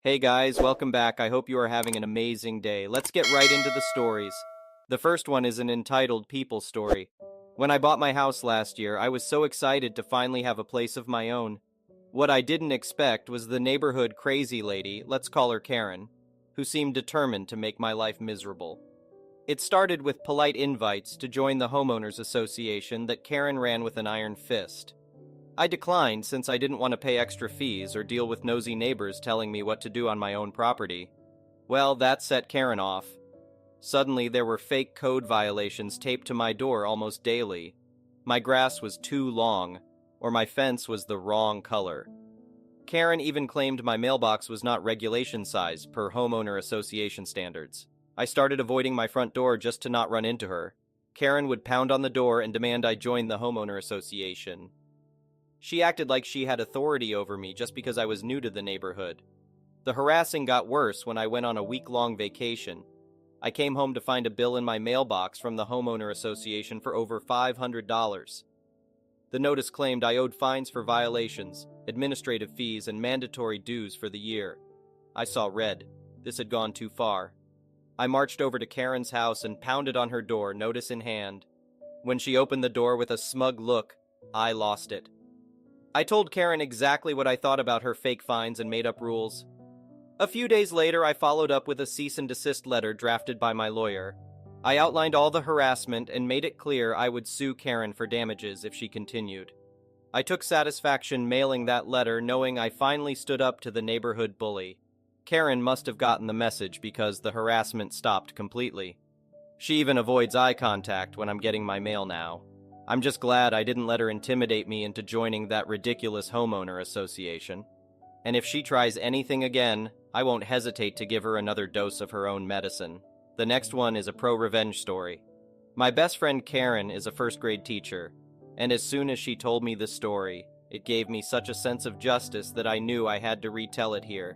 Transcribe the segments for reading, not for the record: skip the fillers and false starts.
Hey guys, welcome back. I hope you are having an amazing day. Let's get right into the stories. The first one is an entitled People story. When I bought my house last year, I was so excited to finally have a place of my own. What I didn't expect was the neighborhood crazy lady, let's call her Karen, who seemed determined to make my life miserable. It started with polite invites to join the homeowners association that Karen ran with an iron fist. I declined since I didn't want to pay extra fees or deal with nosy neighbors telling me what to do on my own property. Well, that set Karen off. Suddenly, there were fake code violations taped to my door almost daily. My grass was too long, or my fence was the wrong color. Karen even claimed my mailbox was not regulation size per homeowner association standards. I started avoiding my front door just to not run into her. Karen would pound on the door and demand I join the homeowner association. She acted like she had authority over me just because I was new to the neighborhood. The harassing got worse when I went on a week-long vacation. I came home to find a bill in my mailbox from the homeowner association for over $500. The notice claimed I owed fines for violations, administrative fees, and mandatory dues for the year. I saw red. This had gone too far. I marched over to Karen's house and pounded on her door, notice in hand. When she opened the door with a smug look, I lost it. I told Karen exactly what I thought about her fake fines and made up rules. A few days later, I followed up with a cease and desist letter drafted by my lawyer. I outlined all the harassment and made it clear I would sue Karen for damages if she continued. I took satisfaction mailing that letter, knowing I finally stood up to the neighborhood bully. Karen must have gotten the message because the harassment stopped completely. She even avoids eye contact when I'm getting my mail now. I'm just glad I didn't let her intimidate me into joining that ridiculous homeowner association. And if she tries anything again, I won't hesitate to give her another dose of her own medicine. The next one is a pro-revenge story. My best friend Karen is a first-grade teacher, and as soon as she told me the story, it gave me such a sense of justice that I knew I had to retell it here.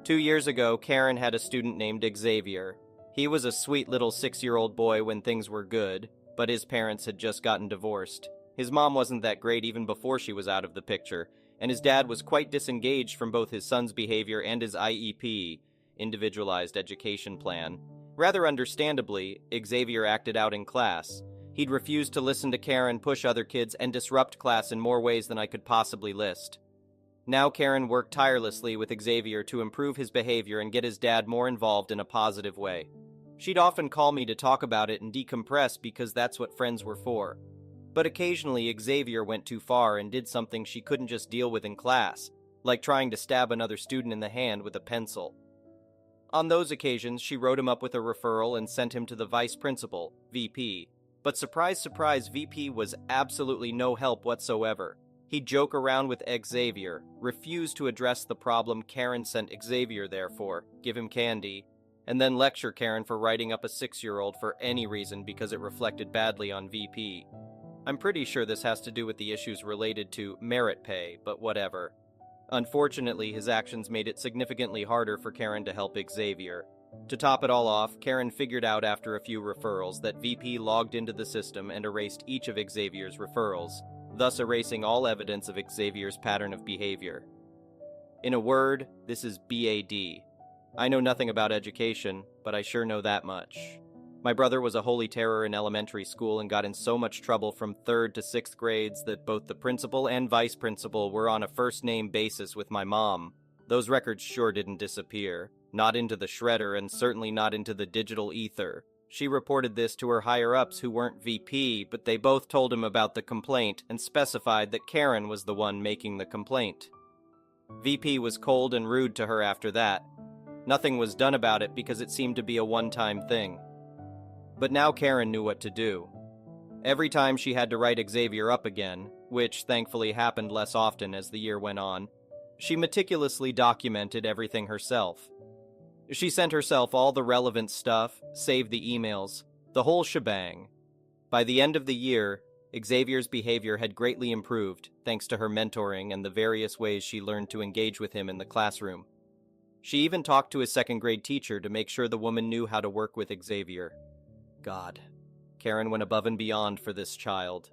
2 years ago, Karen had a student named Xavier. He was a sweet little 6-year-old boy when things were good, but his parents had just gotten divorced. His mom wasn't that great even before she was out of the picture, and his dad was quite disengaged from both his son's behavior and his IEP, Individualized Education Plan. Rather understandably, Xavier acted out in class. He'd refuse to listen to Karen, push other kids, and disrupt class in more ways than I could possibly list. Now Karen worked tirelessly with Xavier to improve his behavior and get his dad more involved in a positive way. She'd often call me to talk about it and decompress because that's what friends were for. But occasionally Xavier went too far and did something she couldn't just deal with in class, like trying to stab another student in the hand with a pencil. On those occasions, she wrote him up with a referral and sent him to the vice principal, VP. But surprise, surprise, VP was absolutely no help whatsoever. He'd joke around with Xavier, refuse to address the problem Karen sent Xavier there for, give him candy, and then lecture Karen for writing up a 6-year-old for any reason because it reflected badly on VP. I'm pretty sure this has to do with the issues related to merit pay, but whatever. Unfortunately, his actions made it significantly harder for Karen to help Xavier. To top it all off, Karen figured out after a few referrals that VP logged into the system and erased each of Xavier's referrals, thus erasing all evidence of Xavier's pattern of behavior. In a word, this is BAD. I know nothing about education, but I sure know that much. My brother was a holy terror in elementary school and got in so much trouble from 3rd to 6th grades that both the principal and vice principal were on a first-name basis with my mom. Those records sure didn't disappear. Not into the shredder and certainly not into the digital ether. She reported this to her higher-ups who weren't VP, but they both told him about the complaint and specified that Karen was the one making the complaint. VP was cold and rude to her after that. Nothing was done about it because it seemed to be a one-time thing. But now Karen knew what to do. Every time she had to write Xavier up again, which thankfully happened less often as the year went on, she meticulously documented everything herself. She sent herself all the relevant stuff, saved the emails, the whole shebang. By the end of the year, Xavier's behavior had greatly improved thanks to her mentoring and the various ways she learned to engage with him in the classroom. She even talked to his 2nd grade teacher to make sure the woman knew how to work with Xavier. God, Karen went above and beyond for this child.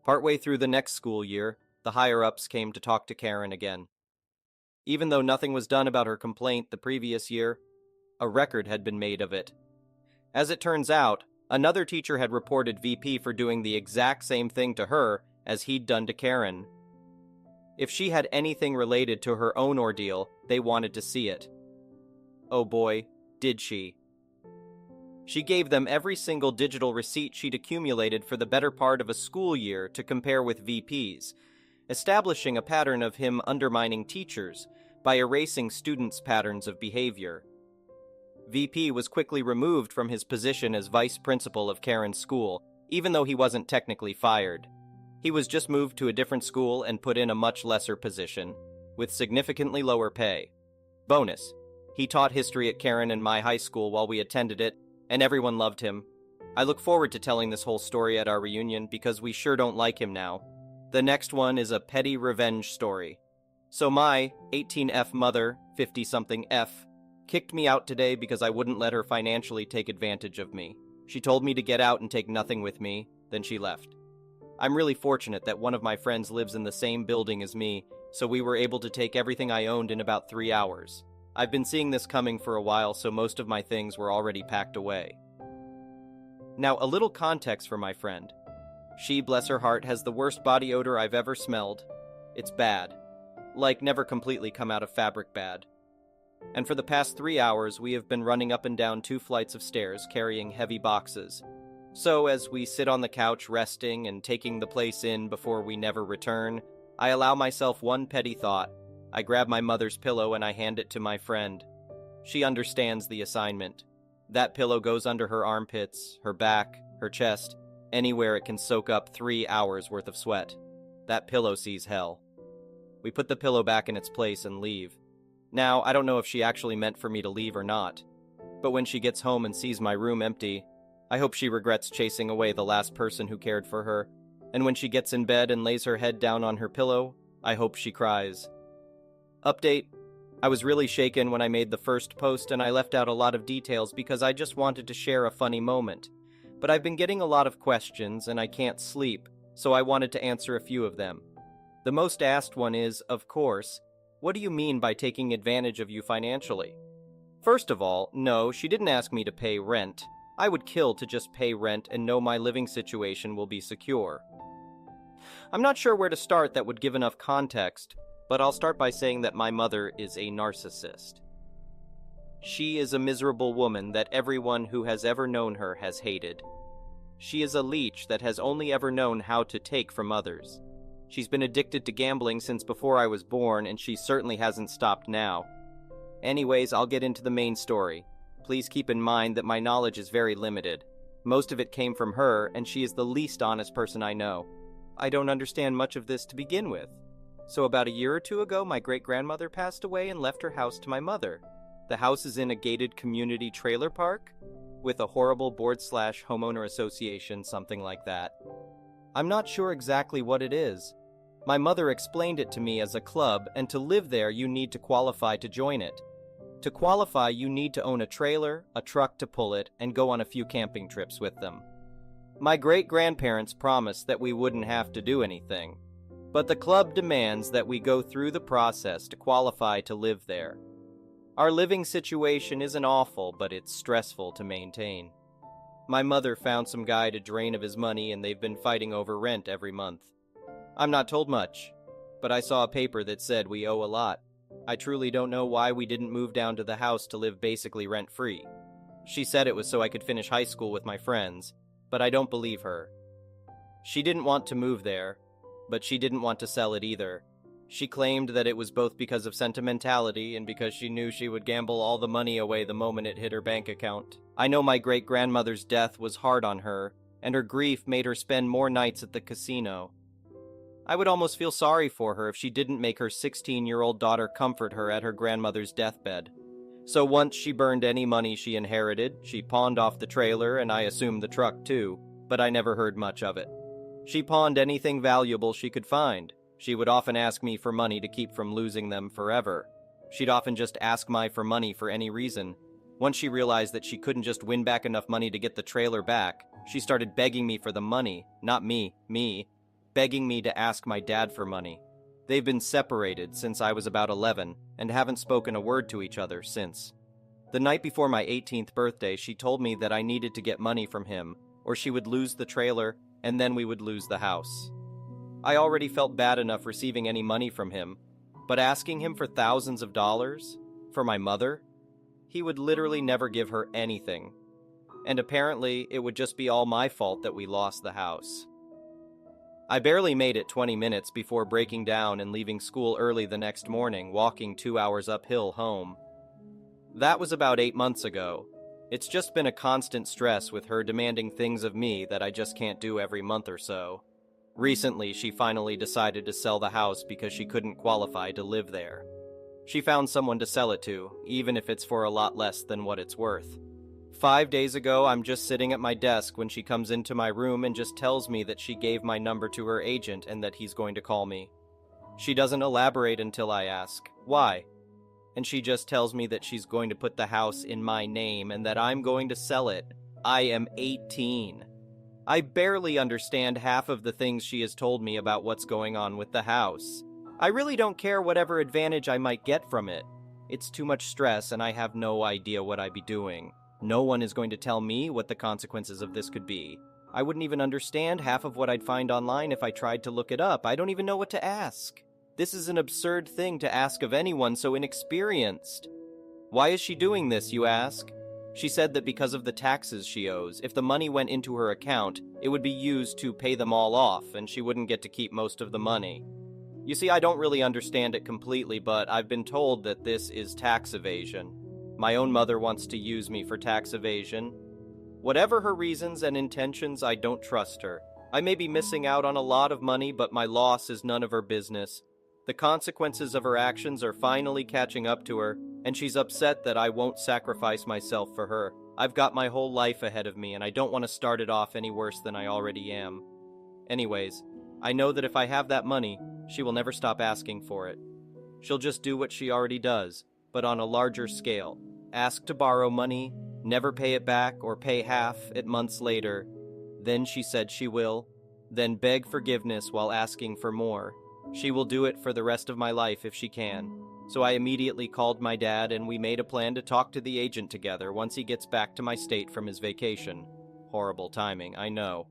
Partway through the next school year, the higher-ups came to talk to Karen again. Even though nothing was done about her complaint the previous year, a record had been made of it. As it turns out, another teacher had reported VP for doing the exact same thing to her as he'd done to Karen. If she had anything related to her own ordeal, they wanted to see it. Oh boy, did she. She gave them every single digital receipt she'd accumulated for the better part of a school year to compare with VP's, establishing a pattern of him undermining teachers by erasing students' patterns of behavior. VP was quickly removed from his position as vice principal of Karen's school, even though he wasn't technically fired. He was just moved to a different school and put in a much lesser position, with significantly lower pay. Bonus: he taught history at Karen and my high school while we attended it, and everyone loved him. I look forward to telling this whole story at our reunion because we sure don't like him now. The next one is a petty revenge story. So my 18F mother, 50-something F, kicked me out today because I wouldn't let her financially take advantage of me. She told me to get out and take nothing with me, then she left. I'm really fortunate that one of my friends lives in the same building as me, so we were able to take everything I owned in about 3 hours. I've been seeing this coming for a while, so most of my things were already packed away. Now, a little context for my friend. She, bless her heart, has the worst body odor I've ever smelled. It's bad. Like, never completely come out of fabric bad. And for the past 3 hours, we have been running up and down 2 flights of stairs carrying heavy boxes. So, as we sit on the couch resting and taking the place in before we never return, I allow myself one petty thought. I grab my mother's pillow and I hand it to my friend. She understands the assignment. That pillow goes under her armpits, her back, her chest, anywhere it can soak up 3 hours worth of sweat. That pillow sees hell. We put the pillow back in its place and leave. Now, I don't know if she actually meant for me to leave or not, but when she gets home and sees my room empty, I hope she regrets chasing away the last person who cared for her, and when she gets in bed and lays her head down on her pillow, I hope she cries. Update: I was really shaken when I made the first post and I left out a lot of details because I just wanted to share a funny moment. But I've been getting a lot of questions and I can't sleep, so I wanted to answer a few of them. The most asked one is, of course, what do you mean by taking advantage of you financially? First of all, no, she didn't ask me to pay rent. I would kill to just pay rent and know my living situation will be secure. I'm not sure where to start that would give enough context, but I'll start by saying that my mother is a narcissist. She is a miserable woman that everyone who has ever known her has hated. She is a leech that has only ever known how to take from others. She's been addicted to gambling since before I was born, and she certainly hasn't stopped now. Anyways, I'll get into the main story. Please keep in mind that my knowledge is very limited. Most of it came from her, and she is the least honest person I know. I don't understand much of this to begin with. So about a year or two ago, my great-grandmother passed away and left her house to my mother. The house is in a gated community trailer park with a horrible board/homeowner association, something like that. I'm not sure exactly what it is. My mother explained it to me as a club, and to live there you need to qualify to join it. To qualify, you need to own a trailer, a truck to pull it, and go on a few camping trips with them. My great-grandparents promised that we wouldn't have to do anything, but the club demands that we go through the process to qualify to live there. Our living situation isn't awful, but it's stressful to maintain. My mother found some guy to drain of his money, and they've been fighting over rent every month. I'm not told much, but I saw a paper that said we owe a lot. I truly don't know why we didn't move down to the house to live basically rent-free. She said it was so I could finish high school with my friends, but I don't believe her. She didn't want to move there, but she didn't want to sell it either. She claimed that it was both because of sentimentality and because she knew she would gamble all the money away the moment it hit her bank account. I know my great-grandmother's death was hard on her, and her grief made her spend more nights at the casino. I would almost feel sorry for her if she didn't make her 16-year-old daughter comfort her at her grandmother's deathbed. So once she burned any money she inherited, she pawned off the trailer and I assumed the truck too, but I never heard much of it. She pawned anything valuable she could find. She would often ask me for money to keep from losing them forever. She'd often just ask me for money for any reason. Once she realized that she couldn't just win back enough money to get the trailer back, she started begging me for the money, not me, begging me to ask my dad for money. They've been separated since I was about 11 and haven't spoken a word to each other since. The night before my 18th birthday, she told me that I needed to get money from him, or she would lose the trailer, and then we would lose the house. I already felt bad enough receiving any money from him, but asking him for thousands of dollars? For my mother? He would literally never give her anything. And apparently, it would just be all my fault that we lost the house. I barely made it 20 minutes before breaking down and leaving school early the next morning, walking 2 hours uphill home. That was about 8 months ago. It's just been a constant stress with her demanding things of me that I just can't do every month or so. Recently, she finally decided to sell the house because she couldn't qualify to live there. She found someone to sell it to, even if it's for a lot less than what it's worth. 5 days ago, I'm just sitting at my desk when she comes into my room and just tells me that she gave my number to her agent and that he's going to call me. She doesn't elaborate until I ask, why? And she just tells me that she's going to put the house in my name and that I'm going to sell it. I am 18. I barely understand half of the things she has told me about what's going on with the house. I really don't care whatever advantage I might get from it. It's too much stress and I have no idea what I'd be doing. No one is going to tell me what the consequences of this could be. I wouldn't even understand half of what I'd find online if I tried to look it up. I don't even know what to ask. This is an absurd thing to ask of anyone so inexperienced. Why is she doing this, you ask? She said that because of the taxes she owes, if the money went into her account, it would be used to pay them all off, and she wouldn't get to keep most of the money. You see, I don't really understand it completely, but I've been told that this is tax evasion. My own mother wants to use me for tax evasion. Whatever her reasons and intentions, I don't trust her. I may be missing out on a lot of money, but my loss is none of her business. The consequences of her actions are finally catching up to her, and she's upset that I won't sacrifice myself for her. I've got my whole life ahead of me, and I don't want to start it off any worse than I already am. Anyways, I know that if I have that money, she will never stop asking for it. She'll just do what she already does, but on a larger scale. Ask to borrow money, never pay it back or pay half it months later. Then she said she will. Then beg forgiveness while asking for more. She will do it for the rest of my life if she can. So I immediately called my dad and we made a plan to talk to the agent together once he gets back to my state from his vacation. Horrible timing, I know.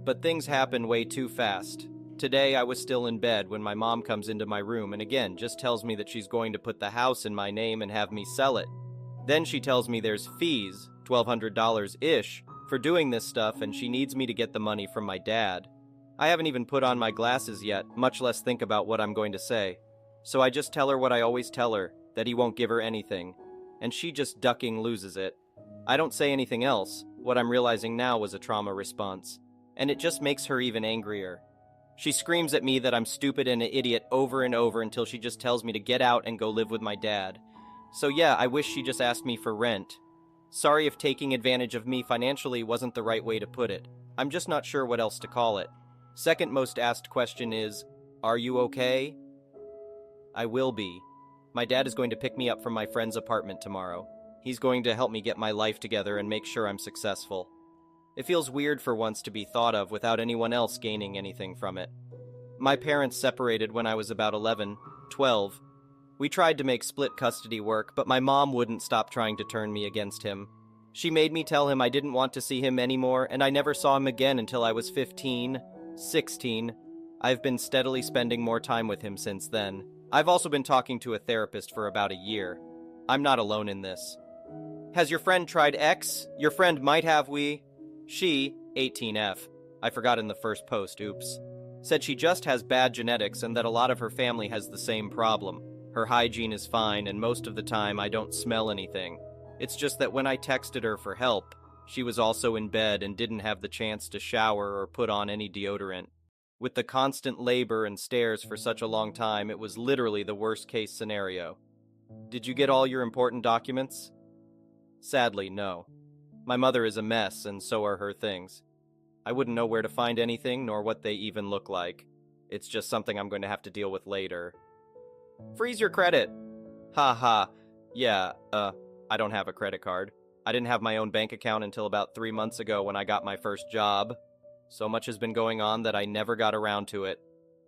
But things happen way too fast. Today I was still in bed when my mom comes into my room and again just tells me that she's going to put the house in my name and have me sell it. Then she tells me there's fees, $1,200-ish, for doing this stuff and she needs me to get the money from my dad. I haven't even put on my glasses yet, much less think about what I'm going to say. So I just tell her what I always tell her, that he won't give her anything. And she just ducking loses it. I don't say anything else. What I'm realizing now was a trauma response. And it just makes her even angrier. She screams at me that I'm stupid and an idiot over and over until she just tells me to get out and go live with my dad. So yeah, I wish she just asked me for rent. Sorry if taking advantage of me financially wasn't the right way to put it. I'm just not sure what else to call it. Second most asked question is, are you okay? I will be. My dad is going to pick me up from my friend's apartment tomorrow. He's going to help me get my life together and make sure I'm successful. It feels weird for once to be thought of without anyone else gaining anything from it. My parents separated when I was about 11, 12. We tried to make split custody work, but my mom wouldn't stop trying to turn me against him. She made me tell him I didn't want to see him anymore, and I never saw him again until I was 15, 16. I've been steadily spending more time with him since then. I've also been talking to a therapist for about a year. I'm not alone in this. Has your friend tried X? Your friend might have She, 18F, I forgot in the first post, oops, said she just has bad genetics and that a lot of her family has the same problem. Her hygiene is fine and most of the time I don't smell anything. It's just that when I texted her for help, she was also in bed and didn't have the chance to shower or put on any deodorant. With the constant labor and stares for such a long time, it was literally the worst case scenario. Did you get all your important documents? Sadly, no. My mother is a mess, and so are her things. I wouldn't know where to find anything, nor what they even look like. It's just something I'm going to have to deal with later. Freeze your credit! Ha ha. Yeah, I don't have a credit card. I didn't have my own bank account until about 3 months ago when I got my first job. So much has been going on that I never got around to it.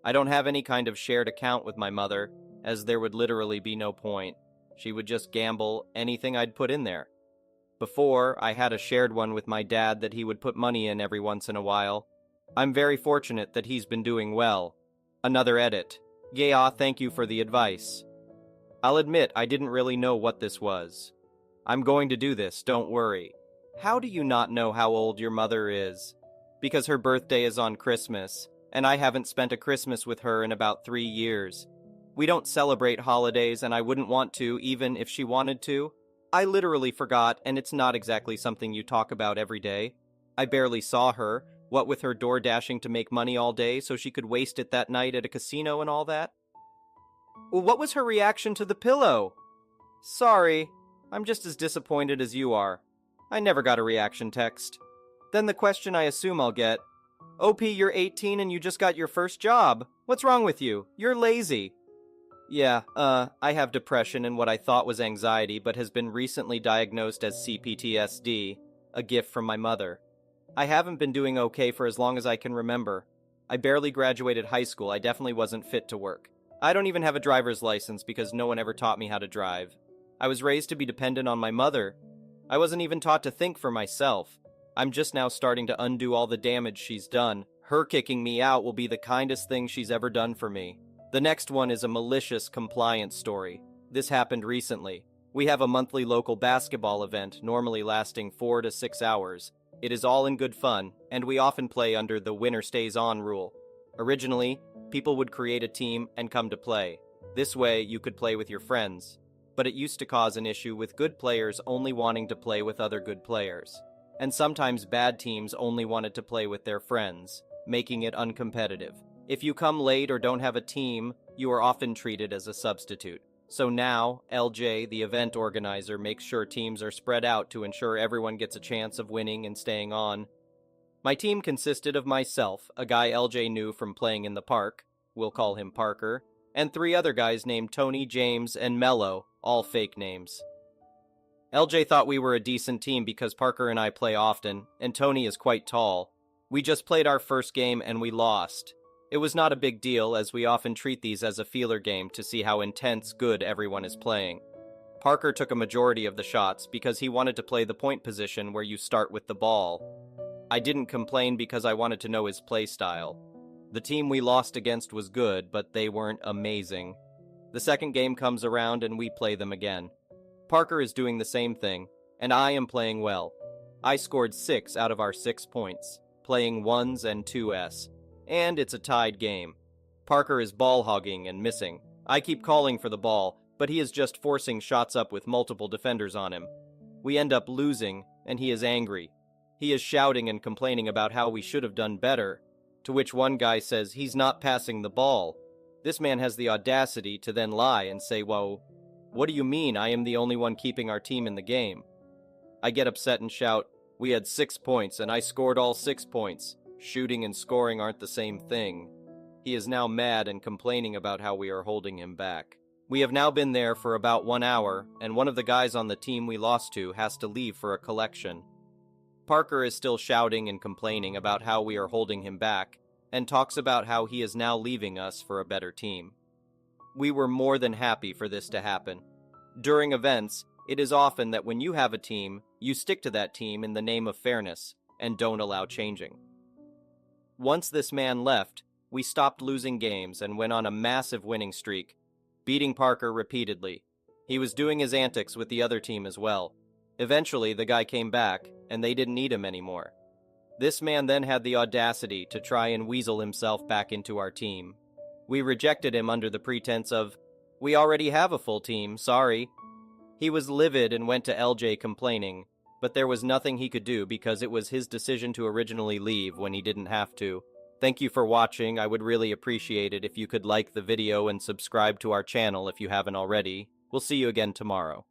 I don't have any kind of shared account with my mother, as there would literally be no point. She would just gamble anything I'd put in there. Before, I had a shared one with my dad that he would put money in every once in a while. I'm very fortunate that he's been doing well. Another edit. Yeah, thank you for the advice. I'll admit I didn't really know what this was. I'm going to do this, don't worry. How do you not know how old your mother is? Because her birthday is on Christmas, and I haven't spent a Christmas with her in about 3 years. We don't celebrate holidays, and I wouldn't want to, even if she wanted to. I literally forgot, and it's not exactly something you talk about every day. I barely saw her, what with her door dashing to make money all day so she could waste it that night at a casino and all that. What was her reaction to the pillow? Sorry, I'm just as disappointed as you are. I never got a reaction text. Then the question I assume I'll get, OP, you're 18 and you just got your first job. What's wrong with you? You're lazy. Yeah, I have depression and what I thought was anxiety, but has been recently diagnosed as CPTSD, a gift from my mother. I haven't been doing okay for as long as I can remember. I barely graduated high school, I definitely wasn't fit to work. I don't even have a driver's license because no one ever taught me how to drive. I was raised to be dependent on my mother. I wasn't even taught to think for myself. I'm just now starting to undo all the damage she's done. Her kicking me out will be the kindest thing she's ever done for me. The next one is a malicious compliance story. This happened recently. We have a monthly local basketball event, normally lasting 4 to 6 hours. It is all in good fun, and we often play under the winner stays on rule. Originally, people would create a team and come to play. This way, you could play with your friends. But it used to cause an issue with good players only wanting to play with other good players. And sometimes bad teams only wanted to play with their friends, making it uncompetitive. If you come late or don't have a team, you are often treated as a substitute. So now, LJ, the event organizer, makes sure teams are spread out to ensure everyone gets a chance of winning and staying on. My team consisted of myself, a guy LJ knew from playing in the park, we'll call him Parker, and 3 other guys named Tony, James, and Mello, all fake names. LJ thought we were a decent team because Parker and I play often, and Tony is quite tall. We just played our first game and we lost. It was not a big deal, as we often treat these as a feeler game to see how intense good everyone is playing. Parker took a majority of the shots because he wanted to play the point position where you start with the ball. I didn't complain because I wanted to know his play style. The team we lost against was good, but they weren't amazing. The second game comes around and we play them again. Parker is doing the same thing, and I am playing well. I scored 6 out of our 6 points, playing 1s and 2s. And it's a tied game. Parker is ball hogging and missing. I keep calling for the ball, but he is just forcing shots up with multiple defenders on him. We end up losing, and he is angry. He is shouting and complaining about how we should have done better, to which one guy says he's not passing the ball. This man has the audacity to then lie and say, "Whoa, what do you mean I am the only one keeping our team in the game?" I get upset and shout, "We had 6 points, and I scored all 6 points. Shooting and scoring aren't the same thing." He is now mad and complaining about how we are holding him back. We have now been there for about 1 hour, and one of the guys on the team we lost to has to leave for a collection. Parker is still shouting and complaining about how we are holding him back, and talks about how he is now leaving us for a better team. We were more than happy for this to happen. During events, it is often that when you have a team, you stick to that team in the name of fairness, and don't allow changing. Once this man left, we stopped losing games and went on a massive winning streak, beating Parker repeatedly. He was doing his antics with the other team as well. Eventually, the guy came back, and they didn't need him anymore. This man then had the audacity to try and weasel himself back into our team. We rejected him under the pretense of, "We already have a full team, sorry." He was livid and went to LJ complaining, but there was nothing he could do because it was his decision to originally leave when he didn't have to. Thank you for watching. I would really appreciate it if you could like the video and subscribe to our channel if you haven't already. We'll see you again tomorrow.